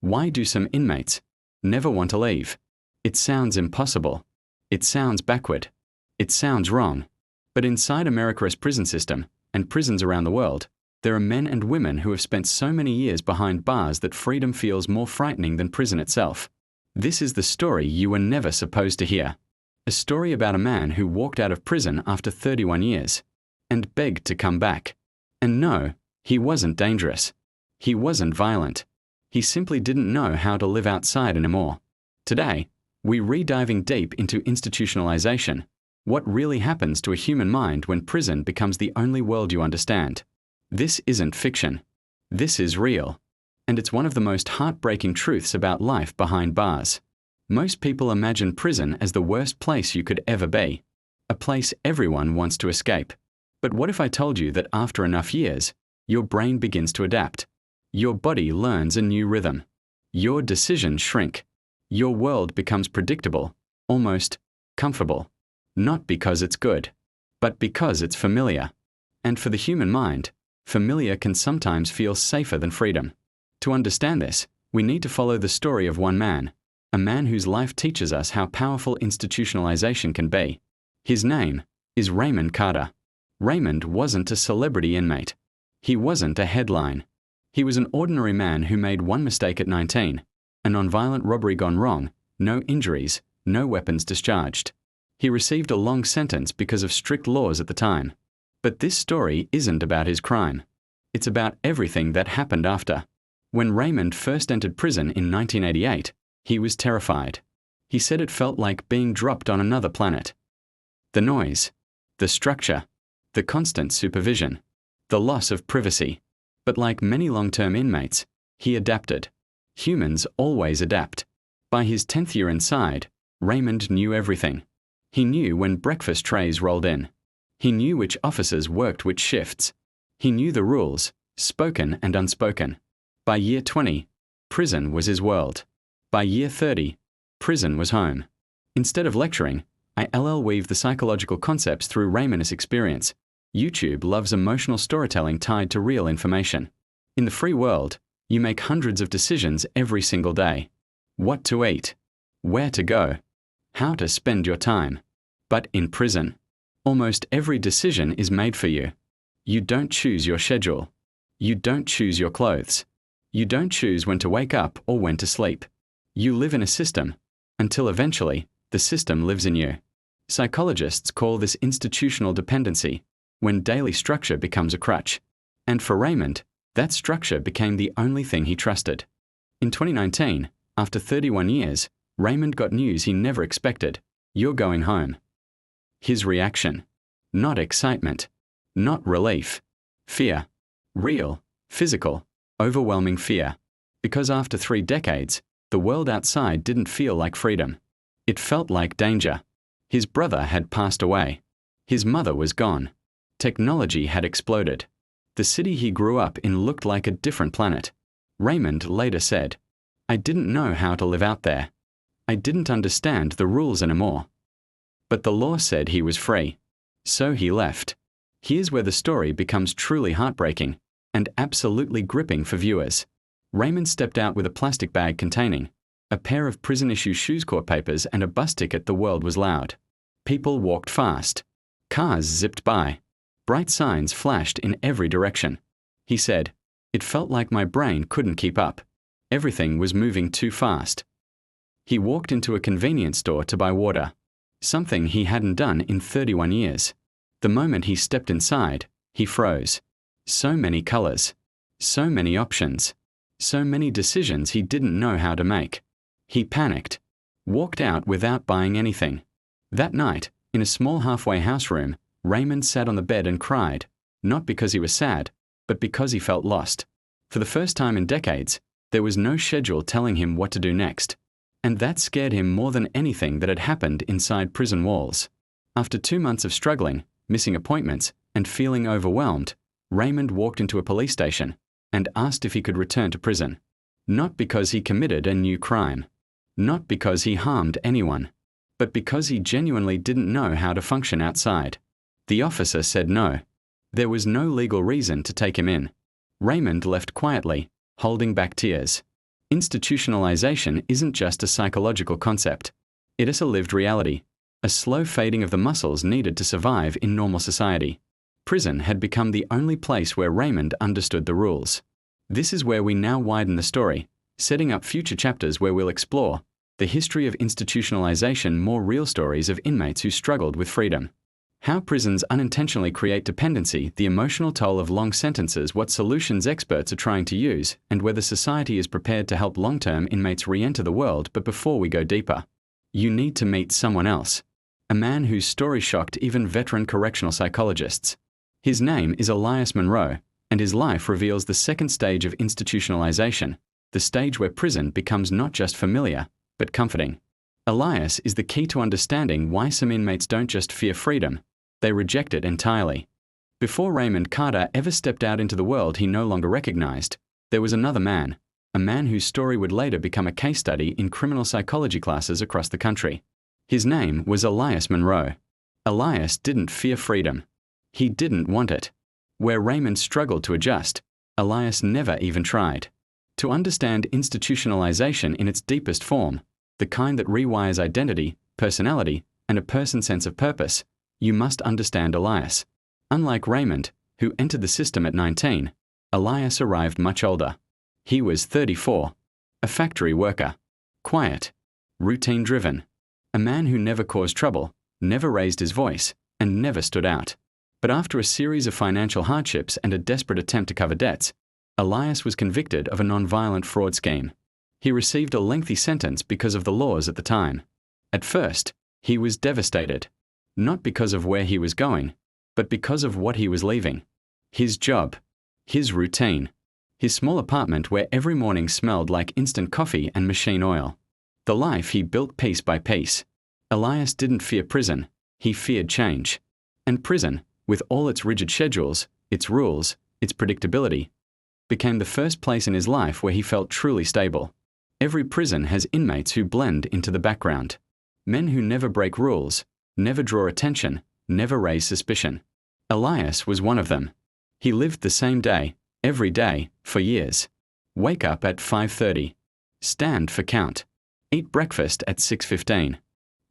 Why do some inmates never want to leave? It sounds impossible. It sounds backward. It sounds wrong. But inside America's prison system, and prisons around the world, there are men and women who have spent so many years behind bars that freedom feels more frightening than prison itself. This is the story you were never supposed to hear. A story about a man who walked out of prison after 31 years and begged to come back. And no, he wasn't dangerous. He wasn't violent. He simply didn't know how to live outside anymore. Today, we're re-diving deep into institutionalization. What really happens to a human mind when prison becomes the only world you understand? This isn't fiction. This is real. And it's one of the most heartbreaking truths about life behind bars. Most people imagine prison as the worst place you could ever be, a place everyone wants to escape. But what if I told you that after enough years, your brain begins to adapt? Your body learns a new rhythm. Your decisions shrink. Your world becomes predictable, almost comfortable. Not because it's good, but because it's familiar. And for the human mind, familiar can sometimes feel safer than freedom. To understand this, we need to follow the story of one man, a man whose life teaches us how powerful institutionalization can be. His name is Raymond Carter. Raymond wasn't a celebrity inmate. He wasn't a headline. He was an ordinary man who made one mistake at 19, a nonviolent robbery gone wrong, no injuries, no weapons discharged. He received a long sentence because of strict laws at the time. But this story isn't about his crime. It's about everything that happened after. When Raymond first entered prison in 1988, he was terrified. He said it felt like being dropped on another planet. The noise, the structure, the constant supervision, the loss of privacy. But like many long-term inmates, he adapted. Humans always adapt. By his 10th year inside, Raymond knew everything. He knew when breakfast trays rolled in. He knew which officers worked which shifts. He knew the rules, spoken and unspoken. By year 20, prison was his world. By year 30, prison was home. Instead of lecturing, I weave the psychological concepts through Raymond's experience. YouTube loves emotional storytelling tied to real information. In the free world, you make hundreds of decisions every single day. What to eat, where to go, how to spend your time. But in prison, almost every decision is made for you. You don't choose your schedule. You don't choose your clothes. You don't choose when to wake up or when to sleep. You live in a system, until eventually, the system lives in you. Psychologists call this institutional dependency, when daily structure becomes a crutch. And for Raymond, that structure became the only thing he trusted. In 2019, after 31 years, Raymond got news he never expected. You're going home. His reaction: not excitement, not relief, fear. Real, physical, overwhelming fear. Because after 3 decades, the world outside didn't feel like freedom. It felt like danger. His brother had passed away. His mother was gone. Technology had exploded. The city he grew up in looked like a different planet. Raymond later said, "I didn't know how to live out there. I didn't understand the rules anymore." But the law said he was free. So he left. Here's where the story becomes truly heartbreaking and absolutely gripping for viewers. Raymond stepped out with a plastic bag containing a pair of prison-issue shoes court papers and a bus ticket. The world was loud. People walked fast. Cars zipped by. Bright signs flashed in every direction. He said, "It felt like my brain couldn't keep up. Everything was moving too fast." He walked into a convenience store to buy water, something he hadn't done in 31 years. The moment he stepped inside, he froze. So many colors, so many options, so many decisions he didn't know how to make. He panicked, walked out without buying anything. That night, in a small halfway house room, Raymond sat on the bed and cried, not because he was sad, but because he felt lost. For the first time in decades, there was no schedule telling him what to do next. And that scared him more than anything that had happened inside prison walls. After 2 months of struggling, missing appointments, and feeling overwhelmed, Raymond walked into a police station and asked if he could return to prison. Not because he committed a new crime, not because he harmed anyone, but because he genuinely didn't know how to function outside. The officer said no. There was no legal reason to take him in. Raymond left quietly, holding back tears. Institutionalization isn't just a psychological concept. It is a lived reality, a slow fading of the muscles needed to survive in normal society. Prison had become the only place where Raymond understood the rules. This is where we now widen the story, setting up future chapters where we'll explore the history of institutionalization, more real stories of inmates who struggled with freedom, how prisons unintentionally create dependency, the emotional toll of long sentences, what solutions experts are trying to use, and whether society is prepared to help long-term inmates re-enter the world. But before we go deeper, you need to meet someone else, a man whose story shocked even veteran correctional psychologists. His name is Elias Monroe, and his life reveals the second stage of institutionalization, the stage where prison becomes not just familiar, but comforting. Elias is the key to understanding why some inmates don't just fear freedom, they reject it entirely. Before Raymond Carter ever stepped out into the world he no longer recognized, there was another man, a man whose story would later become a case study in criminal psychology classes across the country. His name was Elias Monroe. Elias didn't fear freedom. He didn't want it. Where Raymond struggled to adjust, Elias never even tried. To understand institutionalization in its deepest form, the kind that rewires identity, personality, and a person's sense of purpose, you must understand Elias. Unlike Raymond, who entered the system at 19, Elias arrived much older. He was 34, a factory worker, quiet, routine-driven, a man who never caused trouble, never raised his voice, and never stood out. But after a series of financial hardships and a desperate attempt to cover debts, Elias was convicted of a non-violent fraud scheme. He received a lengthy sentence because of the laws at the time. At first, he was devastated, not because of where he was going, but because of what he was leaving. His job, his routine, his small apartment where every morning smelled like instant coffee and machine oil. The life he built piece by piece. Elias didn't fear prison, he feared change. And prison, with all its rigid schedules, its rules, its predictability, became the first place in his life where he felt truly stable. Every prison has inmates who blend into the background. Men who never break rules, never draw attention, never raise suspicion. Elias was one of them. He lived the same day, every day, for years. Wake up at 5:30. Stand for count. Eat breakfast at 6:15.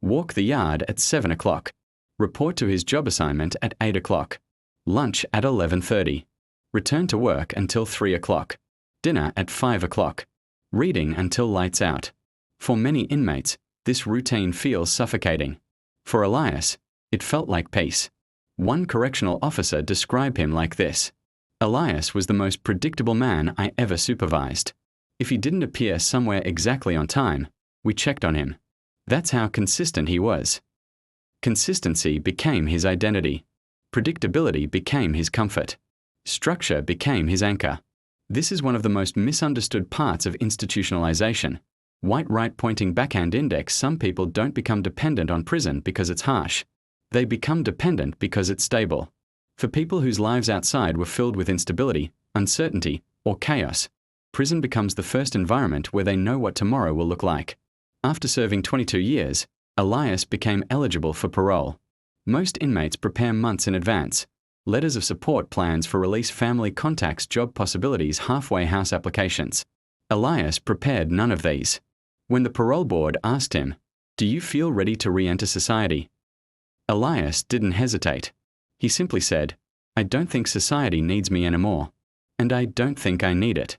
Walk the yard at 7 o'clock. Report to his job assignment at 8 o'clock. Lunch at 11:30. Return to work until 3 o'clock. Dinner at 5 o'clock. Reading until lights out. For many inmates, this routine feels suffocating. For Elias, it felt like peace. One correctional officer described him like this: Elias was the most predictable man I ever supervised. If he didn't appear somewhere exactly on time, we checked on him. That's how consistent he was. Consistency became his identity. Predictability became his comfort. Structure became his anchor. This is one of the most misunderstood parts of institutionalization. White right-pointing backhand index: some people don't become dependent on prison because it's harsh. They become dependent because it's stable. For people whose lives outside were filled with instability, uncertainty, or chaos, prison becomes the first environment where they know what tomorrow will look like. After serving 22 years, Elias became eligible for parole. Most inmates prepare months in advance. Letters of support, plans for release, family contacts, job possibilities, halfway house applications. Elias prepared none of these. When the parole board asked him, "Do you feel ready to re-enter society?" Elias didn't hesitate. He simply said, "I don't think society needs me anymore, and I don't think I need it."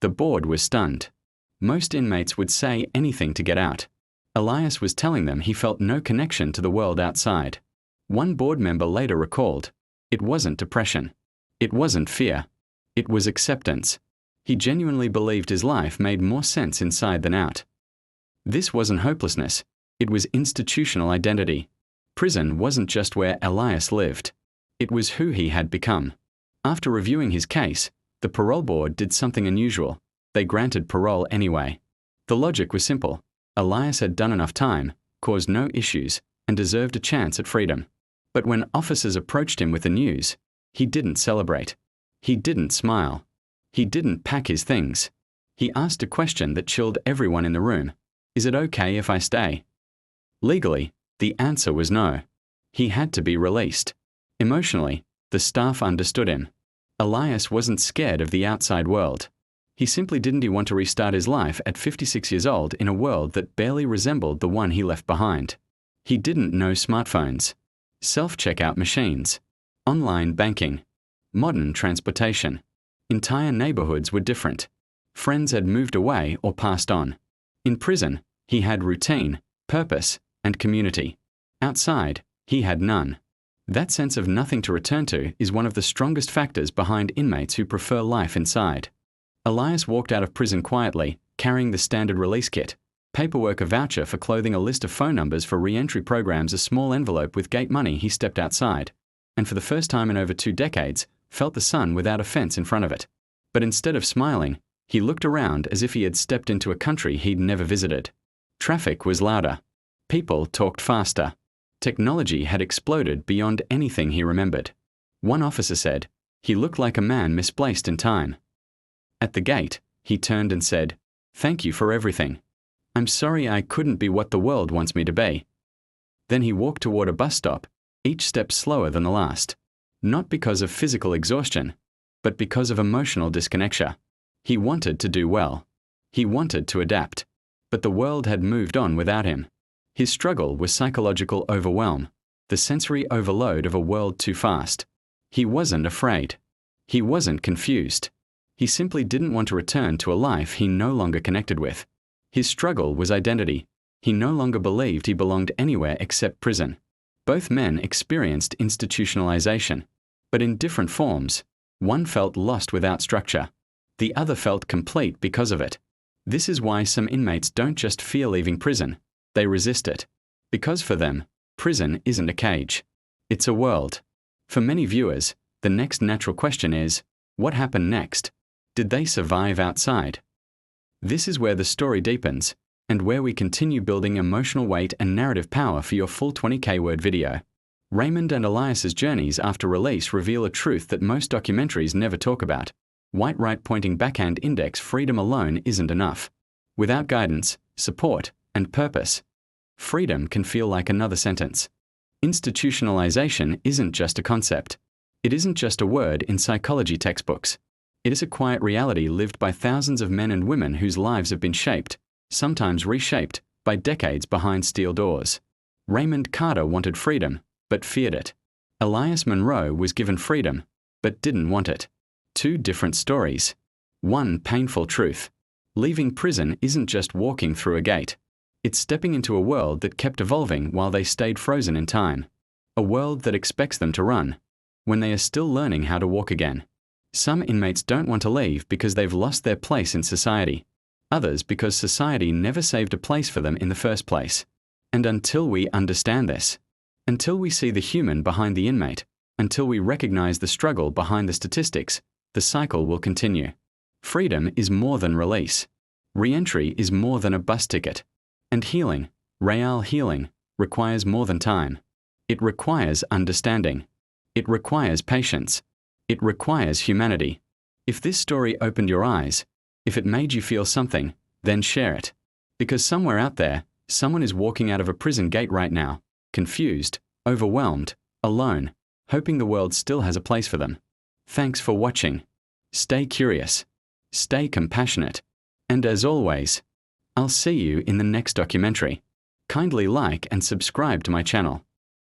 The board was stunned. Most inmates would say anything to get out. Elias was telling them he felt no connection to the world outside. One board member later recalled, "It wasn't depression. It wasn't fear. It was acceptance." He genuinely believed his life made more sense inside than out. This wasn't hopelessness. It was institutional identity. Prison wasn't just where Elias lived. It was who he had become. After reviewing his case, the parole board did something unusual. They granted parole anyway. The logic was simple. Elias had done enough time, caused no issues, and deserved a chance at freedom. But when officers approached him with the news, he didn't celebrate. He didn't smile. He didn't pack his things. He asked a question that chilled everyone in the room. "Is it okay if I stay?" Legally, the answer was no. He had to be released. Emotionally, the staff understood him. Elias wasn't scared of the outside world. He simply didn't want to restart his life at 56 years old in a world that barely resembled the one he left behind. He didn't know smartphones, self-checkout machines, online banking, modern transportation. Entire neighborhoods were different. Friends had moved away or passed on. In prison, he had routine, purpose, and community. Outside, he had none. That sense of nothing to return to is one of the strongest factors behind inmates who prefer life inside. Elias walked out of prison quietly, carrying the standard release kit, paperwork, a voucher for clothing, a list of phone numbers for re-entry programs, a small envelope with gate money. He stepped outside, and for the first time in over 2 decades, felt the sun without a fence in front of it. But instead of smiling, he looked around as if he had stepped into a country he'd never visited. Traffic was louder. People talked faster. Technology had exploded beyond anything he remembered. One officer said, "He looked like a man misplaced in time." At the gate, he turned and said, "Thank you for everything. I'm sorry I couldn't be what the world wants me to be." Then he walked toward a bus stop, each step slower than the last. Not because of physical exhaustion, but because of emotional disconnection. He wanted to do well. He wanted to adapt. But the world had moved on without him. His struggle was psychological overwhelm, the sensory overload of a world too fast. He wasn't afraid. He wasn't confused. He simply didn't want to return to a life he no longer connected with. His struggle was identity. He no longer believed he belonged anywhere except prison. Both men experienced institutionalization, but in different forms. One felt lost without structure. The other felt complete because of it. This is why some inmates don't just fear leaving prison. They resist it. Because for them, prison isn't a cage. It's a world. For many viewers, the next natural question is, what happened next? Did they survive outside? This is where the story deepens, and where we continue building emotional weight and narrative power for your full 20K word video. Raymond and Elias's journeys after release reveal a truth that most documentaries never talk about. White right pointing backhand index, freedom alone isn't enough. Without guidance, support, and purpose, freedom can feel like another sentence. Institutionalization isn't just a concept. It isn't just a word in psychology textbooks. It is a quiet reality lived by thousands of men and women whose lives have been shaped, sometimes reshaped, by decades behind steel doors. Raymond Carter wanted freedom, but feared it. Elias Monroe was given freedom, but didn't want it. 2 different stories. One painful truth. Leaving prison isn't just walking through a gate. It's stepping into a world that kept evolving while they stayed frozen in time. A world that expects them to run, when they are still learning how to walk again. Some inmates don't want to leave because they've lost their place in society. Others because society never saved a place for them in the first place. And until we understand this, until we see the human behind the inmate, until we recognize the struggle behind the statistics, the cycle will continue. Freedom is more than release. Re-entry is more than a bus ticket. And healing, real healing, requires more than time. It requires understanding. It requires patience. It requires humanity. If this story opened your eyes, if it made you feel something, then share it. Because somewhere out there, someone is walking out of a prison gate right now, confused, overwhelmed, alone, hoping the world still has a place for them. Thanks for watching. Stay curious. Stay compassionate. And as always, I'll see you in the next documentary. Kindly like and subscribe to my channel.